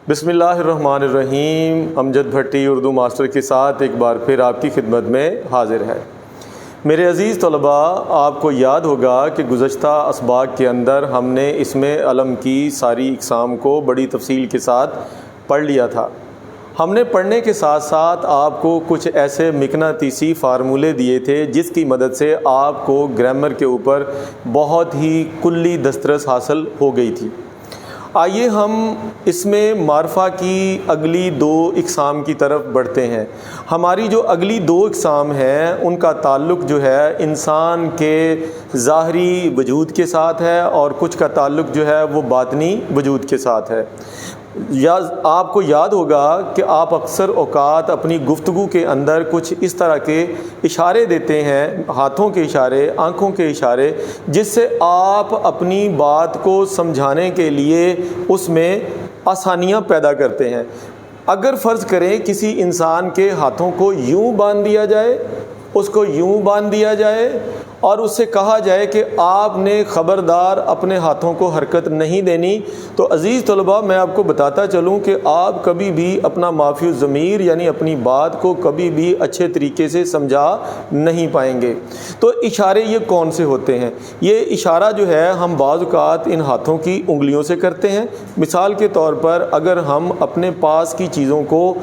بسم اللہ الرحمن الرحیم۔ امجد بھٹی اردو ماسٹر کے ساتھ ایک بار پھر آپ کی خدمت میں حاضر ہے۔ میرے عزیز طلباء، آپ کو یاد ہوگا کہ گزشتہ اسباق کے اندر ہم نے اسم علم کی ساری اقسام کو بڑی تفصیل کے ساتھ پڑھ لیا تھا۔ ہم نے پڑھنے کے ساتھ ساتھ آپ کو کچھ ایسے مقناطیسی فارمولے دیے تھے جس کی مدد سے آپ کو گرامر کے اوپر بہت ہی کلی دسترس حاصل ہو گئی تھی۔ آئیے ہم اس میں معرفہ کی اگلی دو اقسام کی طرف بڑھتے ہیں۔ ہماری جو اگلی دو اقسام ہیں ان کا تعلق جو ہے انسان کے ظاہری وجود کے ساتھ ہے اور کچھ کا تعلق جو ہے وہ باطنی وجود کے ساتھ ہے۔ آپ کو یاد ہوگا کہ آپ اکثر اوقات اپنی گفتگو کے اندر کچھ اس طرح کے اشارے دیتے ہیں، ہاتھوں کے اشارے، آنکھوں کے اشارے، جس سے آپ اپنی بات کو سمجھانے کے لیے اس میں آسانیاں پیدا کرتے ہیں۔ اگر فرض کریں کسی انسان کے ہاتھوں کو یوں باندھ دیا جائے، اس کو یوں باندھ دیا جائے اور اس سے کہا جائے کہ آپ نے خبردار اپنے ہاتھوں کو حرکت نہیں دینی، تو عزیز طلباء میں آپ کو بتاتا چلوں کہ آپ کبھی بھی اپنا مافی الضمیر یعنی اپنی بات کو کبھی بھی اچھے طریقے سے سمجھا نہیں پائیں گے۔ تو اشارے یہ کون سے ہوتے ہیں؟ یہ اشارہ جو ہے ہم بعض اوقات ان ہاتھوں کی انگلیوں سے کرتے ہیں۔ مثال کے طور پر اگر ہم اپنے پاس کی چیزوں کو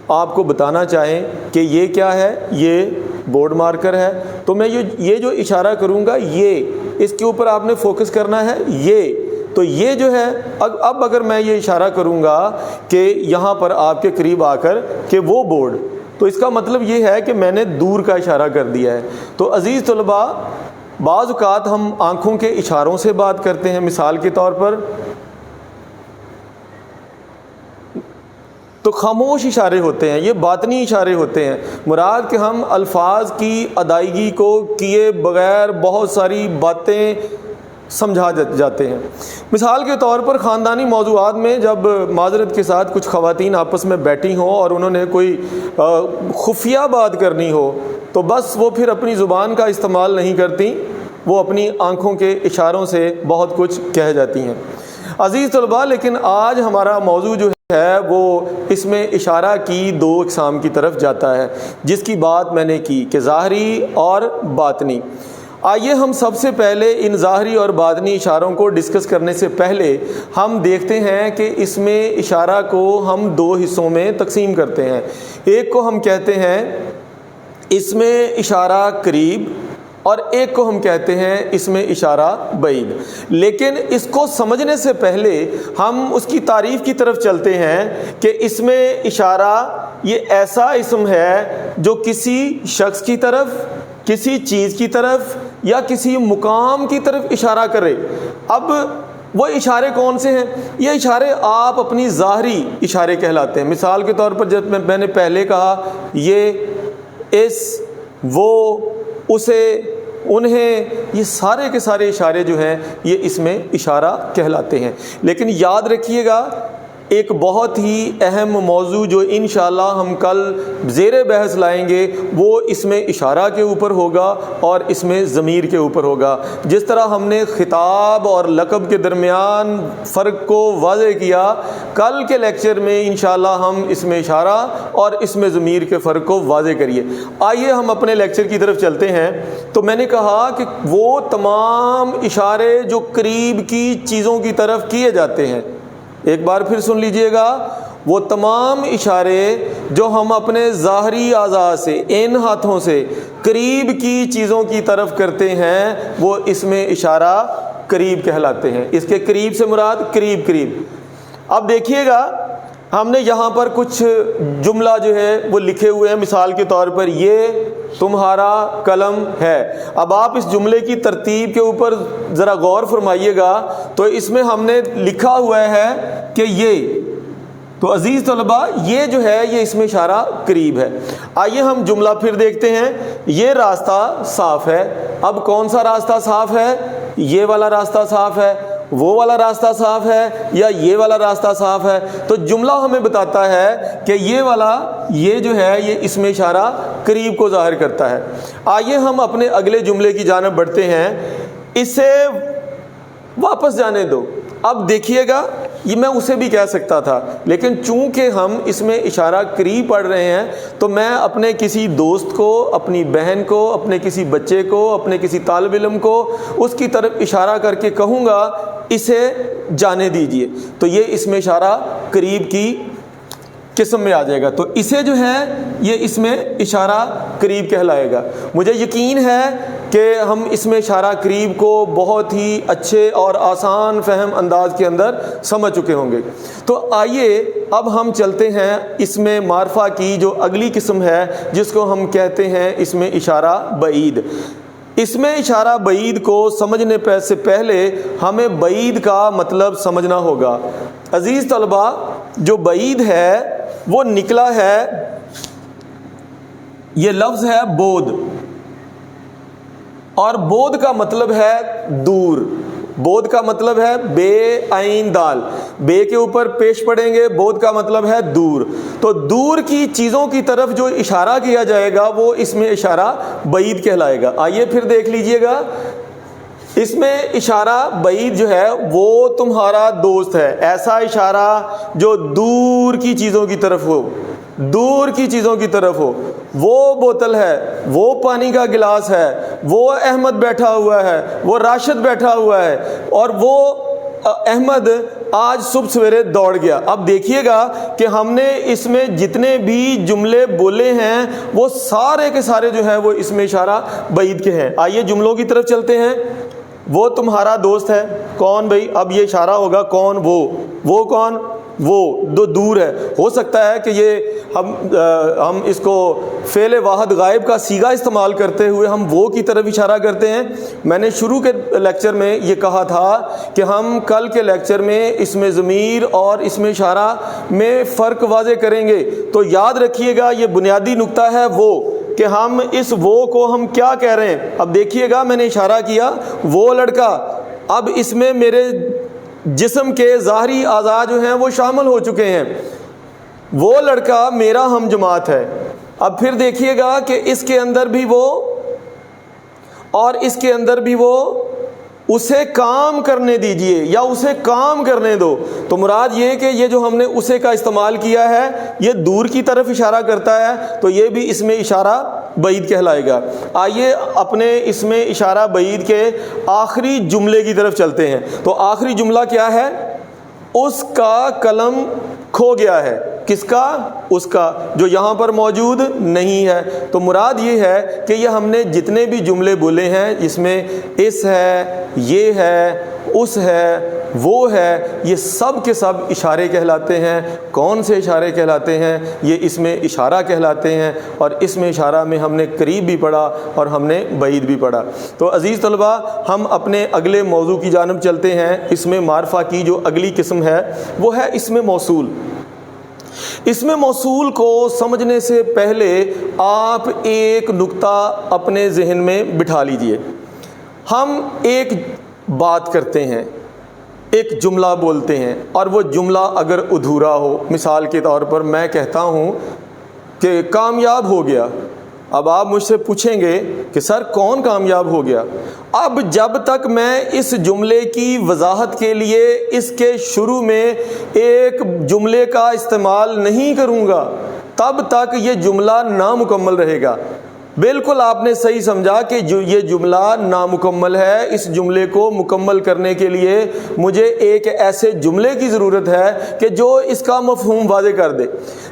آپ کو بتانا چاہیں کہ یہ کیا ہے، یہ بورڈ مارکر ہے، تو میں یہ جو اشارہ کروں گا، یہ اس کے اوپر آپ نے فوکس کرنا ہے، یہ جو ہے اب اگر میں یہ اشارہ کروں گا کہ یہاں پر آپ کے قریب آ کر کہ وہ بورڈ، تو اس کا مطلب یہ ہے کہ میں نے دور کا اشارہ کر دیا ہے۔ تو عزیز طلباء، بعض اوقات ہم آنکھوں کے اشاروں سے بات کرتے ہیں۔ مثال کے طور پر تو خاموش اشارے ہوتے ہیں، یہ باطنی اشارے ہوتے ہیں، مراد کہ ہم الفاظ کی ادائیگی کو کیے بغیر بہت ساری باتیں سمجھا جاتے ہیں۔ مثال کے طور پر خاندانی موضوعات میں جب معذرت کے ساتھ کچھ خواتین آپس میں بیٹھی ہوں اور انہوں نے کوئی خفیہ بات کرنی ہو، تو بس وہ پھر اپنی زبان کا استعمال نہیں کرتی، وہ اپنی آنکھوں کے اشاروں سے بہت کچھ کہہ جاتی ہیں۔ عزیز طلباء، لیکن آج ہمارا موضوع جو ہے وہ اس میں اشارہ کی دو اقسام کی طرف جاتا ہے، جس کی بات میں نے کی کہ ظاہری اور باطنی۔ آئیے ہم سب سے پہلے ان ظاہری اور باطنی اشاروں کو ڈسکس کرنے سے پہلے ہم دیکھتے ہیں کہ اس میں اشارہ کو ہم دو حصوں میں تقسیم کرتے ہیں۔ ایک کو ہم کہتے ہیں اس میں اشارہ قریب اور ایک کو ہم کہتے ہیں اس میں اشارہ بعید۔ لیکن اس کو سمجھنے سے پہلے ہم اس کی تعریف کی طرف چلتے ہیں کہ اس میں اشارہ یہ ایسا اسم ہے جو کسی شخص کی طرف، کسی چیز کی طرف یا کسی مقام کی طرف اشارہ کرے۔ اب وہ اشارے کون سے ہیں؟ یہ اشارے آپ اپنی ظاہری اشارے کہلاتے ہیں۔ مثال کے طور پر جب میں نے پہلے کہا یہ، اس، وہ، اسے، انہیں، یہ سارے کے سارے اشارے جو ہیں یہ اس میں اشارہ کہلاتے ہیں۔ لیکن یاد رکھیے گا ایک بہت ہی اہم موضوع جو انشاءاللہ ہم کل زیر بحث لائیں گے، وہ اس میں اشارہ کے اوپر ہوگا اور اس میں ضمیر کے اوپر ہوگا۔ جس طرح ہم نے خطاب اور لقب کے درمیان فرق کو واضح کیا، کل کے لیکچر میں انشاءاللہ ہم اس میں اشارہ اور اس میں ضمیر کے فرق کو واضح کریے۔ آئیے ہم اپنے لیکچر کی طرف چلتے ہیں۔ تو میں نے کہا کہ وہ تمام اشارے جو قریب کی چیزوں کی طرف کیے جاتے ہیں، ایک بار پھر سن لیجئے گا، وہ تمام اشارے جو ہم اپنے ظاہری اعضاء سے، ان ہاتھوں سے قریب کی چیزوں کی طرف کرتے ہیں، وہ اس میں اشارہ قریب کہلاتے ہیں۔ اس کے قریب سے مراد قریب۔ اب دیکھیے گا ہم نے یہاں پر کچھ جملہ جو ہے وہ لکھے ہوئے ہیں۔ مثال کے طور پر یہ تمہارا قلم ہے۔ اب آپ اس جملے کی ترتیب کے اوپر ذرا غور فرمائیے گا، تو اس میں ہم نے لکھا ہوا ہے کہ یہ، تو عزیز طلباء یہ جو ہے یہ اس میں اشارہ قریب ہے۔ آئیے ہم جملہ پھر دیکھتے ہیں۔ یہ راستہ صاف ہے۔ اب کون سا راستہ صاف ہے؟ یہ والا راستہ صاف ہے، وہ والا راستہ صاف ہے یا یہ والا راستہ صاف ہے؟ تو جملہ ہمیں بتاتا ہے کہ یہ والا، یہ جو ہے یہ اس میں اشارہ قریب کو ظاہر کرتا ہے۔ آئیے ہم اپنے اگلے جملے کی جانب بڑھتے ہیں۔ اسے واپس جانے دو۔ اب دیکھیے گا یہ میں اسے بھی کہہ سکتا تھا، لیکن چونکہ ہم اس میں اشارہ قریب پڑھ رہے ہیں تو میں اپنے کسی دوست کو، اپنی بہن کو، اپنے کسی بچے کو، اپنے کسی طالب علم کو اس کی طرف اشارہ کر کے کہوں گا اسے جانے دیجئے، تو یہ اس میں اشارہ قریب کی قسم میں آ جائے گا، تو اسے جو ہے یہ اس میں اشارہ قریب کہلائے گا۔ مجھے یقین ہے کہ ہم اس میں اشارہ قریب کو بہت ہی اچھے اور آسان فہم انداز کے اندر سمجھ چکے ہوں گے۔ تو آئیے اب ہم چلتے ہیں اس میں معرفہ کی جو اگلی قسم ہے جس کو ہم کہتے ہیں اس میں اشارہ بعید۔ اس میں اشارہ بعید کو سمجھنے سے پہلے ہمیں بعید کا مطلب سمجھنا ہوگا۔ عزیز طلبہ، جو بعید ہے وہ نکلا ہے، یہ لفظ ہے بود، اور بود کا مطلب ہے دور۔ بود کا مطلب ہے بے عین دال، بے کے اوپر پیش پڑیں گے، بود کا مطلب ہے دور۔ تو دور کی چیزوں کی طرف جو اشارہ کیا جائے گا وہ اس میں اشارہ بعید کہلائے گا۔ آئیے پھر دیکھ لیجئے گا، اس میں اشارہ بعید جو ہے وہ تمہارا دوست ہے، ایسا اشارہ جو دور کی چیزوں کی طرف ہو، دور کی چیزوں کی طرف ہو۔ وہ بوتل ہے، وہ پانی کا گلاس ہے، وہ احمد بیٹھا ہوا ہے، وہ راشد بیٹھا ہوا ہے، اور وہ احمد آج صبح سویرے دوڑ گیا۔ اب دیکھیے گا کہ ہم نے اس میں جتنے بھی جملے بولے ہیں وہ سارے کے سارے جو ہیں وہ اس میں اشارہ بعید کے ہیں۔ آئیے جملوں کی طرف چلتے ہیں۔ وہ تمہارا دوست ہے، کون بھائی؟ اب یہ اشارہ ہوگا کون؟ وہ کون؟ وہ دو دور ہے۔ ہو سکتا ہے کہ یہ ہم اس کو فعل واحد غائب کا صیغہ استعمال کرتے ہوئے ہم وہ کی طرف اشارہ کرتے ہیں۔ میں نے شروع کے لیکچر میں یہ کہا تھا کہ ہم کل کے لیکچر میں اس میں ضمیر اور اس میں اشارہ میں فرق واضح کریں گے، تو یاد رکھیے گا یہ بنیادی نقطہ ہے وہ کہ ہم اس وہ کو ہم کیا کہہ رہے ہیں۔ اب دیکھیے گا میں نے اشارہ کیا وہ لڑکا، اب اس میں میرے جسم کے ظاہری اعضاء جو ہیں وہ شامل ہو چکے ہیں، وہ لڑکا میرا ہم جماعت ہے۔ اب پھر دیکھیے گا کہ اس کے اندر بھی وہ اور اس کے اندر بھی وہ، اسے کام کرنے دیجئے یا اسے کام کرنے دو۔ تو مراد یہ کہ یہ جو ہم نے اسے کا استعمال کیا ہے یہ دور کی طرف اشارہ کرتا ہے، تو یہ بھی اس میں اشارہ بعید کہلائے گا۔ آئیے اپنے اس میں اشارہ بعید کے آخری جملے کی طرف چلتے ہیں۔ تو آخری جملہ کیا ہے؟ اس کا قلم کھو گیا ہے۔ کس کا؟ اس کا، جو یہاں پر موجود نہیں ہے۔ تو مراد یہ ہے کہ یہ ہم نے جتنے بھی جملے بولے ہیں اس میں اس ہے، یہ ہے، اس ہے، وہ ہے، یہ سب کے سب اشارے کہلاتے ہیں۔ کون سے اشارے کہلاتے ہیں؟ یہ اس میں اشارہ کہلاتے ہیں، اور اس میں اشارہ میں ہم نے قریب بھی پڑھا اور ہم نے بعید بھی پڑھا۔ تو عزیز طلبہ، ہم اپنے اگلے موضوع کی جانب چلتے ہیں۔ اس میں معرفہ کی جو اگلی قسم ہے وہ ہے اس میں موصول۔ اس میں موصول کو سمجھنے سے پہلے آپ ایک نقطہ اپنے ذہن میں بٹھا لیجئے۔ ہم ایک بات کرتے ہیں، ایک جملہ بولتے ہیں، اور وہ جملہ اگر ادھورا ہو، مثال کے طور پر میں کہتا ہوں کہ کامیاب ہو گیا۔ اب آپ مجھ سے پوچھیں گے کہ سر کون کامیاب ہو گیا؟ اب جب تک میں اس جملے کی وضاحت کے لیے اس کے شروع میں ایک جملے کا استعمال نہیں کروں گا تب تک یہ جملہ نامکمل رہے گا۔ بالکل آپ نے صحیح سمجھا کہ یہ جملہ نامکمل ہے۔ اس جملے کو مکمل کرنے کے لیے مجھے ایک ایسے جملے کی ضرورت ہے کہ جو اس کا مفہوم واضح کر دے۔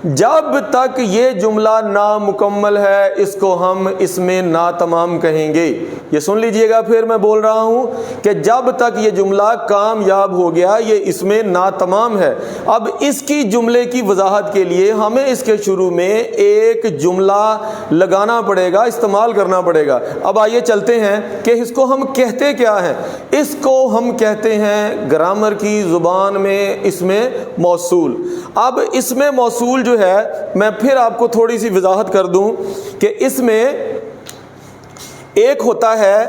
جب تک یہ جملہ نامکمل ہے اس کو ہم اس میں ناتمام کہیں گے۔ یہ سن لیجئے گا، پھر میں بول رہا ہوں کہ جب تک یہ جملہ کامیاب ہو گیا یہ اس میں ناتمام ہے۔ اب اس کی جملے کی وضاحت کے لیے ہمیں اس کے شروع میں ایک جملہ لگانا پڑے گا، استعمال کرنا پڑے گا۔ اب آئیے چلتے ہیں کہ اس کو ہم کہتے کیا ہیں۔ اس کو ہم کہتے ہیں گرامر کی زبان میں اس میں موصول۔ اب اس میں موصول جو ہے میں پھر آپ کو تھوڑی سی وضاحت کر دوں کہ اس میں ایک ہوتا ہے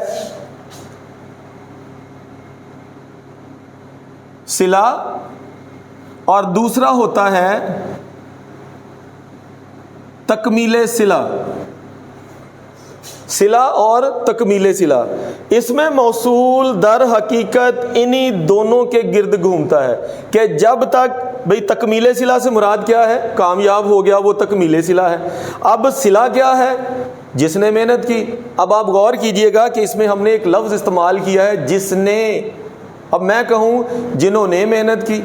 صلہ اور دوسرا ہوتا ہے تکمیل صلہ۔ صلہ اور تکمیل صلہ، اس میں موصول در حقیقت انہی دونوں کے گرد گھومتا ہے کہ جب تک بھئی تکمیل صلہ سے مراد کیا ہے؟ کامیاب ہو گیا وہ تکمیل صلہ ہے۔ اب صلہ کیا ہے؟ جس نے محنت کی۔ اب آپ غور کیجئے گا کہ اس میں ہم نے ایک لفظ استعمال کیا ہے جس نے۔ اب میں کہوں جنہوں نے محنت کی،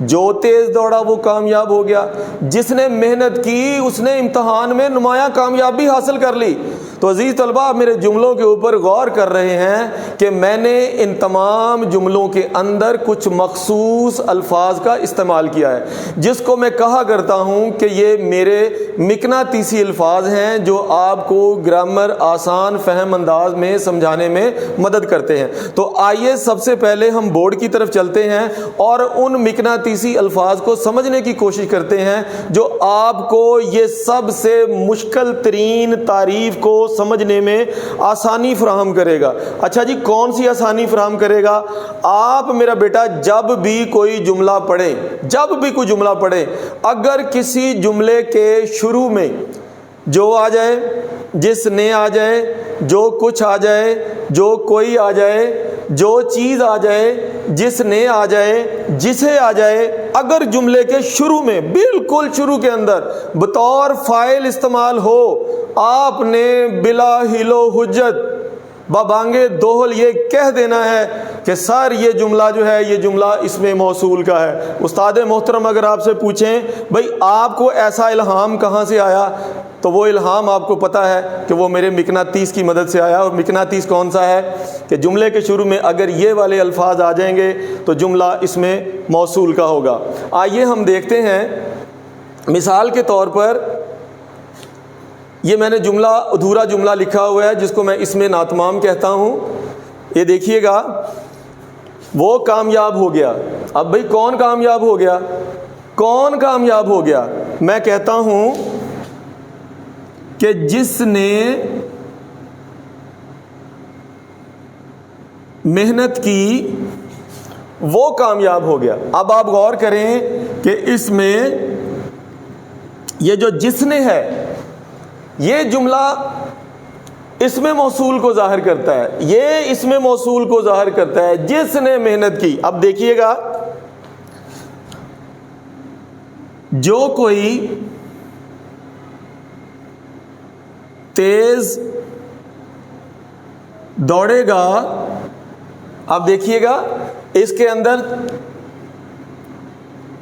جو تیز دوڑا وہ کامیاب ہو گیا، جس نے محنت کی اس نے امتحان میں نمایاں کامیابی حاصل کر لی۔ تو عزیز طلبہ، آپ میرے جملوں کے اوپر غور کر رہے ہیں کہ میں نے ان تمام جملوں کے اندر کچھ مخصوص الفاظ کا استعمال کیا ہے، جس کو میں کہا کرتا ہوں کہ یہ میرے مقناطیسی الفاظ ہیں جو آپ کو گرامر آسان فہم انداز میں سمجھانے میں مدد کرتے ہیں۔ تو آئیے سب سے پہلے ہم بورڈ کی طرف چلتے ہیں اور ان مقناطیسی الفاظ کو سمجھنے کی کوشش کرتے ہیں جو آپ کو یہ سب سے مشکل ترین تعریف کو سمجھنے میں آسانی فراہم کرے گا۔ اچھا جی، کون سی آسانی فراہم کرے گا؟ آپ میرا بیٹا جب بھی کوئی جملہ پڑھیں، اگر کسی جملے کے شروع میں جو آ جائے، جس نے آ جائے، جو کچھ آ جائے، جو کوئی آ جائے، جو چیز آ جائے، جس نے آ جائے، جسے آ جائے، اگر جملے کے شروع میں بالکل شروع کے اندر بطور فاعل استعمال ہو، آپ نے بلا حیل و حجت ببانگے دوہل یہ کہہ دینا ہے کہ سر یہ جملہ جو ہے یہ جملہ اسم موصول کا ہے۔ استاد محترم اگر آپ سے پوچھیں بھئی آپ کو ایسا الہام کہاں سے آیا، تو وہ الہام آپ کو پتہ ہے کہ وہ میرے مقناطیس کی مدد سے آیا۔ اور مقناطیس کون سا ہے کہ جملے کے شروع میں اگر یہ والے الفاظ آ جائیں گے تو جملہ اسم موصول کا ہوگا۔ آئیے ہم دیکھتے ہیں، مثال کے طور پر یہ میں نے جملہ ادھورا جملہ لکھا ہوا ہے جس کو میں اسم ناتمام کہتا ہوں۔ یہ دیکھیے گا، وہ کامیاب ہو گیا۔ اب بھئی کون کامیاب ہو گیا؟ کون کامیاب ہو گیا؟ میں کہتا ہوں کہ جس نے محنت کی وہ کامیاب ہو گیا۔ اب آپ غور کریں کہ اس میں یہ جو جس نے ہے یہ جملہ اسم موصول کو ظاہر کرتا ہے، یہ اسم موصول کو ظاہر کرتا ہے، جس نے محنت کی۔ اب دیکھیے گا، جو کوئی تیز دوڑے گا، اب دیکھیے گا اس کے اندر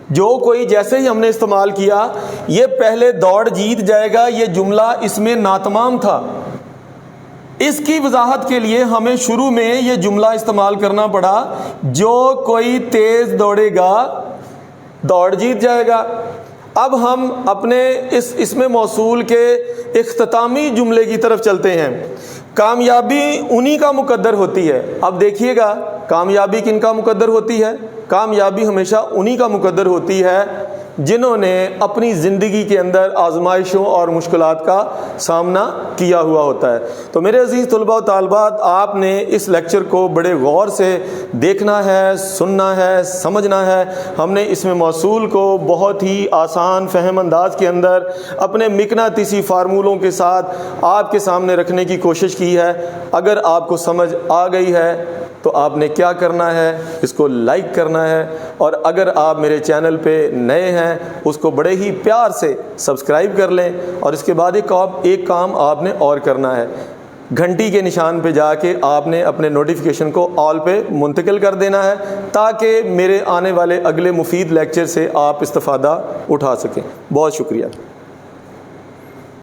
جو کوئی جیسے ہی ہم نے استعمال کیا، یہ پہلے دوڑ جیت جائے گا، یہ جملہ اسم ناتمام تھا۔ اس کی وضاحت کے لیے ہمیں شروع میں یہ جملہ استعمال کرنا پڑا، جو کوئی تیز دوڑے گا دوڑ جیت جائے گا۔ اب ہم اپنے اس اسم موصول کے اختتامی جملے کی طرف چلتے ہیں۔ کامیابی انہی کا مقدر ہوتی ہے۔ اب دیکھیے گا، کامیابی کن کا مقدر ہوتی ہے؟ کامیابی ہمیشہ انہی کا مقدر ہوتی ہے جنہوں نے اپنی زندگی کے اندر آزمائشوں اور مشکلات کا سامنا کیا ہوا ہوتا ہے۔ تو میرے عزیز طلباء و طالبات، آپ نے اس لیکچر کو بڑے غور سے دیکھنا ہے، سننا ہے، سمجھنا ہے۔ ہم نے اسم موصول کو بہت ہی آسان فہم انداز کے اندر اپنے مقناطیسی فارمولوں کے ساتھ آپ کے سامنے رکھنے کی کوشش کی ہے۔ اگر آپ کو سمجھ آ گئی ہے تو آپ نے کیا کرنا ہے؟ اس کو لائک کرنا ہے، اور اگر آپ میرے چینل پہ نئے ہیں اس کو بڑے ہی پیار سے سبسکرائب کر لیں، اور اس کے بعد ایک کام آپ نے اور کرنا ہے، گھنٹی کے نشان پہ جا کے آپ نے اپنے نوٹیفیکیشن کو آل پہ منتقل کر دینا ہے تاکہ میرے آنے والے اگلے مفید لیکچر سے آپ استفادہ اٹھا سکیں۔ بہت شکریہ۔